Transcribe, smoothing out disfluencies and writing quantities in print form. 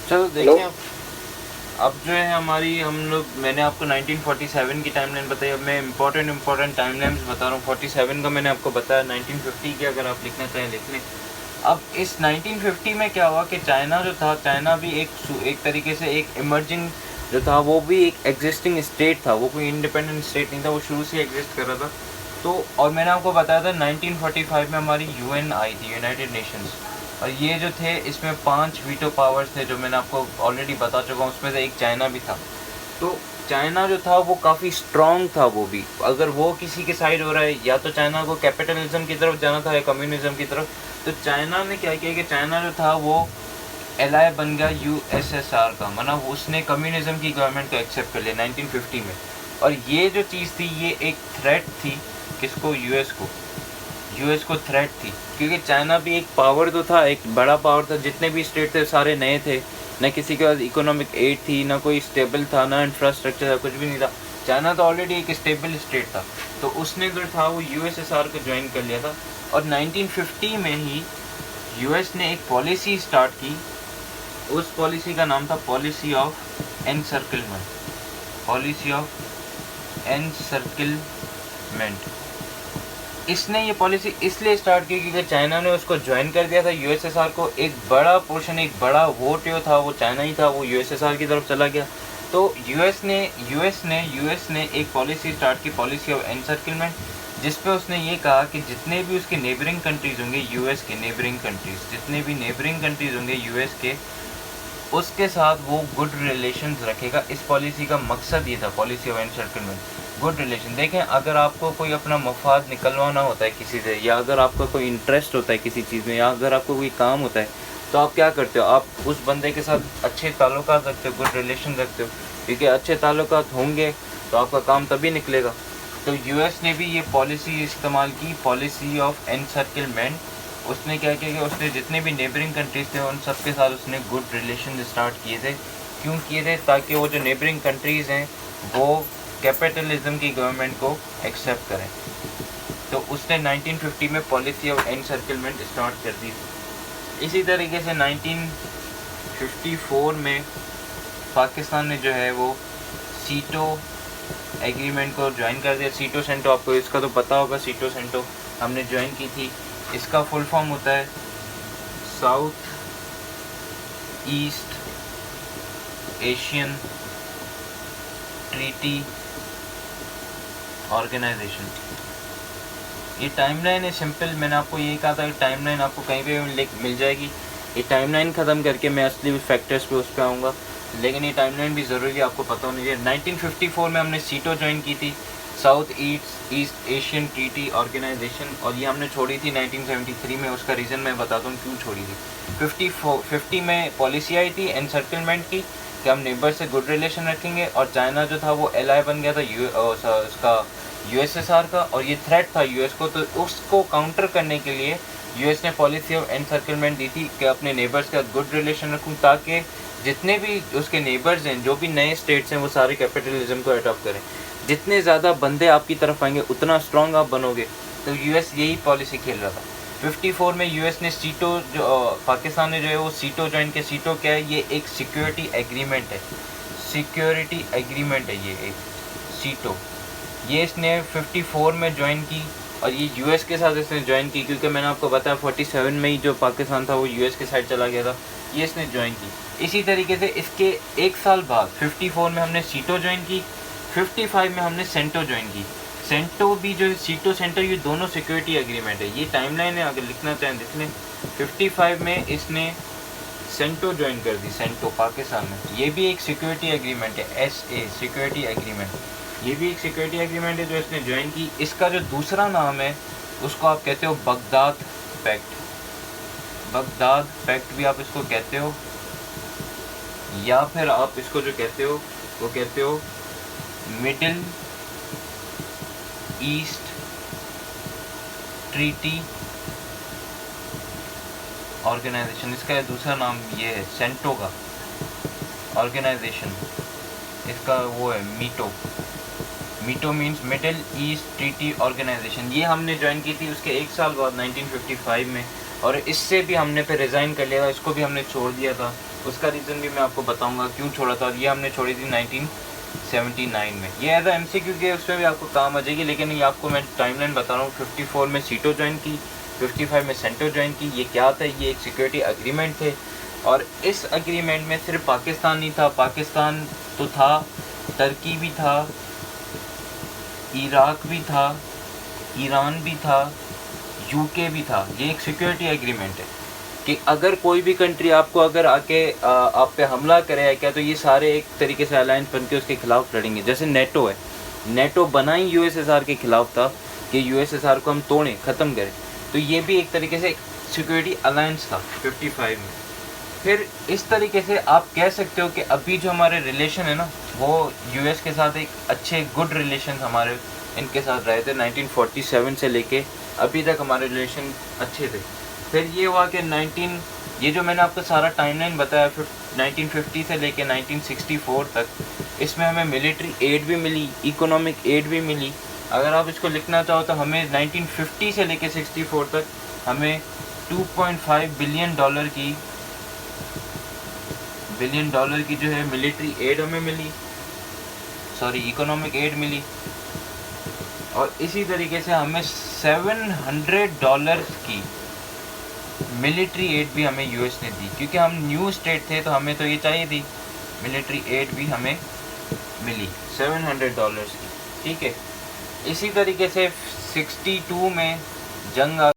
चलो हेलो। देखिए अब जो है हमारी हम लोग, मैंने आपको 1947 की टाइमलाइन बताई। अब मैं इंपॉर्टेंट टाइमलाइंस बता रहा हूँ। 47 का मैंने आपको बताया, 1950 की अगर आप लिखना चाहें लिख लें। अब इस 1950 में क्या हुआ कि चाइना जो था, चाइना भी एक तरीके से एक इमर्जिंग जो था, वो भी एक एग्जिस्टिंग स्टेट था, वो कोई इंडिपेंडेंट स्टेट नहीं था, वो शुरू से एग्जिस्ट कर रहा था। तो और मैंने आपको बताया था 1945 में हमारी यूएन आई थी, यूनाइटेड नेशंस। और ये जो थे इसमें 5 वीटो पावर्स थे, जो मैंने आपको ऑलरेडी बता चुका हूँ। उसमें से एक चाइना भी था। तो चाइना जो था वो काफ़ी स्ट्रॉन्ग था। वो भी अगर वो किसी के साइड हो रहा है, या तो चाइना को कैपिटलिज्म की तरफ जाना था या कम्युनिज्म की तरफ, तो चाइना ने क्या किया कि चाइना जो था वो एलाय बन गया यूएसएसआर का, मतलब उसने कम्युनिज्म की गवर्नमेंट को एक्सेप्ट कर लिया 1950 में। और ये जो चीज़ थी ये एक थ्रेट थी किसको, यूएस को थ्रेट थी, क्योंकि चाइना भी एक पावर तो था, एक बड़ा पावर था। जितने भी स्टेट थे सारे नए थे, न किसी के पास इकोनॉमिक एड थी, ना कोई स्टेबल था, ना इंफ्रास्ट्रक्चर था, कुछ भी नहीं था। चाइना तो ऑलरेडी एक स्टेबल स्टेट था। तो उसने जो था वो यूएसएसआर को ज्वाइन कर लिया था। और 1950 में ही यूएस ने एक पॉलिसी स्टार्ट की। उस पॉलिसी का नाम था policy of encirclement, policy of encirclement. इसने ये पॉलिसी इसलिए स्टार्ट की क्योंकि चाइना ने उसको ज्वाइन कर दिया था यूएसएसआर को। एक बड़ा पोर्शन, एक बड़ा वोट जो था वो चाइना ही था, वो यूएसएसआर की तरफ चला गया। तो यूएस ने एक पॉलिसी स्टार्ट की, पॉलिसी ऑफ एनसर्कलमेंट, जिस पे उसने ये कहा कि जितने भी उसके नेबरिंग कंट्रीज होंगे, यूएस के नेबरिंग कंट्रीज, जितने भी नेबरिंग कंट्रीज होंगे यूएस के, उसके साथ वो गुड रिलेशंस रखेगा। इस पॉलिसी का मकसद ये था, policy of encirclement, good relation. देखें, अगर आपको कोई अपना मफाद निकलवाना होता है किसी से, या अगर आपका कोई इंटरेस्ट होता है किसी चीज़ में, या अगर आपको कोई काम होता है, तो आप क्या करते हो, आप उस बंदे के साथ अच्छे ताल्लुकात रखते हो, गुड रिलेशन रखते हो, क्योंकि अच्छे ताल्लुकात होंगे तो आपका काम तभी निकलेगा। तो यूएस ने भी ये पॉलिसी इस्तेमाल की, पॉलिसी ऑफ एनसर्कलमेंट। उसने क्या किया कि उसने जितने भी नेबरिंग कंट्रीज़ थे उन सब के साथ उसने गुड रिलेशन स्टार्ट किए थे। क्यों किए थे? ताकि वो जो नेबरिंग कंट्रीज़ हैं वो कैपिटलिज्म की गवर्नमेंट को एक्सेप्ट करें। तो उसने 1950 में पॉलिसी ऑफ एनसर्कलमेंट स्टार्ट कर दी। इसी तरीके से 1954 में पाकिस्तान ने जो है वो सीटो एग्रीमेंट को ज्वाइन कर दिया। सीटो सेंटो, आपको इसका तो पता होगा, सीटो सेंटो हमने ज्वाइन की थी। इसका फुल फॉर्म होता है south east Asian treaty organisation. ये टाइमलाइन है सिंपल। मैंने आपको ये कहा था कि टाइमलाइन आपको कहीं पे मिल जाएगी। ये टाइमलाइन ख़त्म करके मैं असली फैक्टर्स पे उस पर आऊँगा, लेकिन ये टाइमलाइन भी ज़रूरी आपको पता होनी चाहिए। 1954 में हमने सीटो ज्वाइन की थी, south east Asian treaty organisation, और ये हमने छोड़ी थी 1973 में। उसका रीज़न मैं बताता हूँ क्यों छोड़ी थी। 50 में पॉलिसी आई थी एनसर्कलमेंट की कि हम नेबर से गुड रिलेशन रखेंगे, और चाइना जो था वो एलाई बन गया था उसका यूएसएसआर का, और ये थ्रेट था यूएस को। तो उसको काउंटर करने के लिए यूएस ने पॉलिसी ऑफ एनसर्कलमेंट दी थी कि अपने नेबर्स के साथ गुड रिलेशन रखूँ, ताकि जितने भी उसके नेबर्स हैं, जो भी नए स्टेट्स हैं, वो सारे कैपिटलिज्म को अडॉप्ट करें। जितने ज़्यादा बंदे आपकी तरफ आएंगे उतना स्ट्रॉन्ग आप बनोगे। तो यूएस यही पॉलिसी खेल रहा था। 54 में यूएस ने सीटो जो पाकिस्तान ने जो है वो सीटो ज्वाइन किया। सीटो क्या है? ये एक सिक्योरिटी एग्रीमेंट है, सिक्योरिटी एग्रीमेंट है ये एक सीटो। ये इसने 54 में ज्वाइन की, और ये यूएस के साथ इसने ज्वाइन की, क्योंकि मैंने आपको बताया 47 में ही जो पाकिस्तान था वो यूएस के साइड चला गया था। ये इसने ज्वाइन की। इसी तरीके से इसके एक साल बाद 54 में हमने सीटो ज्वाइन की, 55 में हमने सेंटो ज्वाइन की। सेंटो भी जो है, सीटो सेंटो, ये दोनों सिक्योरिटी एग्रीमेंट है। ये टाइमलाइन है, अगर लिखना चाहें देख लें। 55 में इसने सेंटो ज्वाइन कर दी, सेंटो पाकिस्तान में। ये भी एक सिक्योरिटी एग्रीमेंट है, SA सिक्योरिटी एग्रीमेंट। ये भी एक सिक्योरिटी एग्रीमेंट है जो इसने ज्वाइन की। इसका जो दूसरा नाम है उसको आप कहते हो बगदाद पैक्ट। बगदाद पैक्ट भी आप इसको कहते हो, या फिर आप इसको जो कहते हो वो कहते हो मिडिल ईस्ट ट्रीटी ऑर्गेनाइजेशन। इसका दूसरा नाम ये है सेंटो का ऑर्गेनाइजेशन। इसका वो है METO. METO means middle east treaty organisation. ये हमने ज्वाइन की थी उसके एक साल बाद 1955 में, और इससे भी हमने फिर रिज़ाइन कर लिया था, इसको भी हमने छोड़ दिया था। उसका रीज़न भी मैं आपको बताऊंगा क्यों छोड़ा था। और ये हमने छोड़ी थी 1979 में। ये एज MCQ के उसमें भी आपको काम आ जाएगी, लेकिन ये आपको मैं टाइमलाइन बता रहा हूँ। 54 में सीटो ज्वाइन की, 55 में सेंटो ज्वाइन की। ये क्या था? ये एक सिक्योरिटी अग्रीमेंट थे, और इस अग्रीमेंट में सिर्फ पाकिस्तान नहीं था, पाकिस्तान तो था, टर्की भी था, इराक भी था, ईरान भी था, UK भी था। ये एक सिक्योरिटी एग्रीमेंट है कि अगर कोई भी कंट्री आपको अगर आके आप पे हमला करे है क्या, तो ये सारे एक तरीके से अलायंस बन के उसके खिलाफ लड़ेंगे। जैसे नेटो है, नेटो बना ही USSR के खिलाफ था कि USSR को हम तोड़ें, ख़त्म करें। तो ये भी एक तरीके से सिक्योरिटी अलायंस था 55 में। फिर इस तरीके से आप कह सकते हो कि अभी जो हमारे रिलेशन है ना, वो US के साथ एक अच्छे गुड रिलेशन हमारे इनके साथ रहे थे। 1947 से लेके अभी तक हमारे रिलेशन अच्छे थे। फिर ये हुआ कि ये जो मैंने आपको सारा टाइमलाइन बताया, फिर 1950 से लेके 1964 तक, इसमें हमें मिलिट्री एड भी मिली, इकोनॉमिक एड भी मिली। अगर आप इसको लिखना चाहो तो हमें 1950 से लेके 64 तक हमें 2.5 बिलियन डॉलर की जो है मिलिट्री एड हमें मिली, इकोनॉमिक एड मिली। और इसी तरीके से हमें $700 की मिलिट्री एड भी हमें US ने दी, क्योंकि हम न्यू स्टेट थे तो हमें तो ये चाहिए थी। मिलिट्री एड भी हमें मिली $700 की, ठीक है। इसी तरीके से 62 में जंग